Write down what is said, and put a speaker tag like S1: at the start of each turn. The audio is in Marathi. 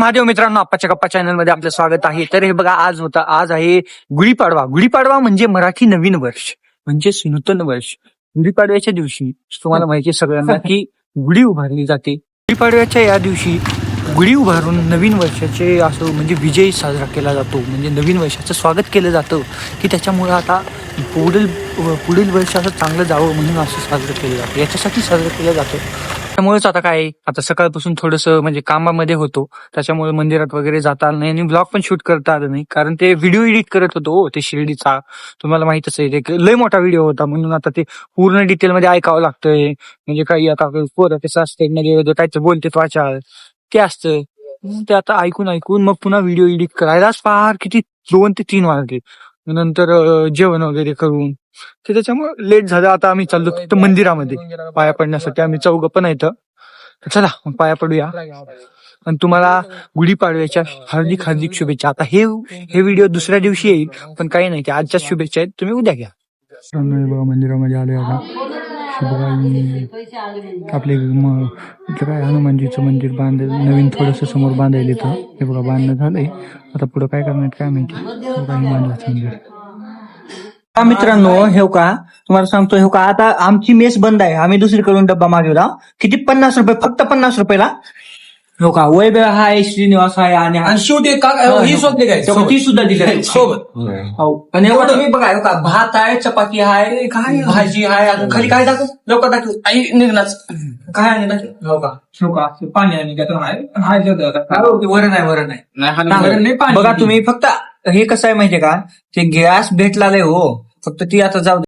S1: महादेव मित्रांनो, आप्पाच्या गप्पा चॅनल मध्ये आपलं स्वागत आहे. तर हे बघा, आज आहे गुढीपाडवा. गुढीपाडवा म्हणजे मराठी नवीन वर्ष, म्हणजे नूतन वर्ष. गुढीपाडव्याच्या दिवशी तुम्हाला माहिती आहे सगळ्यांना की गुढी उभारली जाते. गुढीपाडव्याच्या या दिवशी गुढी उभारून नवीन वर्षाचे असं म्हणजे विजय साजरा केला जातो, म्हणजे नवीन वर्षाचं स्वागत केलं जातं की त्याच्यामुळे आता पुढील वर्ष असं चांगलं जावं म्हणून असं साजरं केलं जातं, याच्यासाठी साजरं केलं जातं. त्यामुळेच आता सकाळपासून थोडंसं म्हणजे कामामध्ये होतो, त्याच्यामुळे मंदिरात वगैरे जाता आलं नाही आणि ब्लॉग पण शूट करता आलं नाही, कारण ते व्हिडिओ एडिट करत होतो ते शिर्डीचा. तुम्हाला माहितच आहे, ते लय मोठा व्हिडिओ होता, म्हणून आता ते पूर्ण डिटेलमध्ये ऐकावं लागतंय. म्हणजे काही आता पोरं कसं असते, काहीच बोलते वाचाल ते असतं, ते आता ऐकून मग पुन्हा व्हिडिओ एडिट करायलाच फार किती 2 ते 3 वाजले. नंतर जेवण वगैरे करून ते त्याच्यामुळे लेट झालं. आता आम्ही चाललो तिथं मंदिरामध्ये पाया पडण्यासाठी, आम्ही 4 पण आहेत. चला मग पाया पडूया. आणि तुम्हाला गुढीपाडव्याच्या हार्दिक हार्दिक शुभेच्छा. आता हे व्हिडिओ दुसऱ्या दिवशी येईल, पण काही नाही, ते आजच्याच शुभेच्छा आहेत, तुम्ही उद्या घ्या. मंदिरामध्ये आलोय आता. आपले काय हनुमानजीचं मंदिर नवीन थोडस समोर बांधायला इथं. हे बघा बांधणं झालंय, आता पुढं काय करणार काय माहिती. हनुमानजीचं मंदिर. मित्रांनो, हे का तुम्हाला सांगतो, हे का आता आमची मेस बंद आहे, आम्ही दुसरीकडून डब्बा मागवला. किती? 50 रुपये, फक्त 50 रुपयाला. हो का, वैभव हाय, श्रीनिवास आहे आणि
S2: शेवटी ही शोधले काय
S1: ती सुद्धा दिली
S2: सोबत.
S1: आणि तुम्ही बघा, का भात आहे, चपाती आहे, भाजी आहे, अजून खाली काय दाखव, लोक दाखव
S2: आई निघणार
S1: काय आहे दाखव. हो का पाणी आहे, वरण आहे. बघा तुम्ही, फक्त हे कसं आहे माहितीये का, ते गॅस भेटला नाही हो, फक्त ती आता जाऊ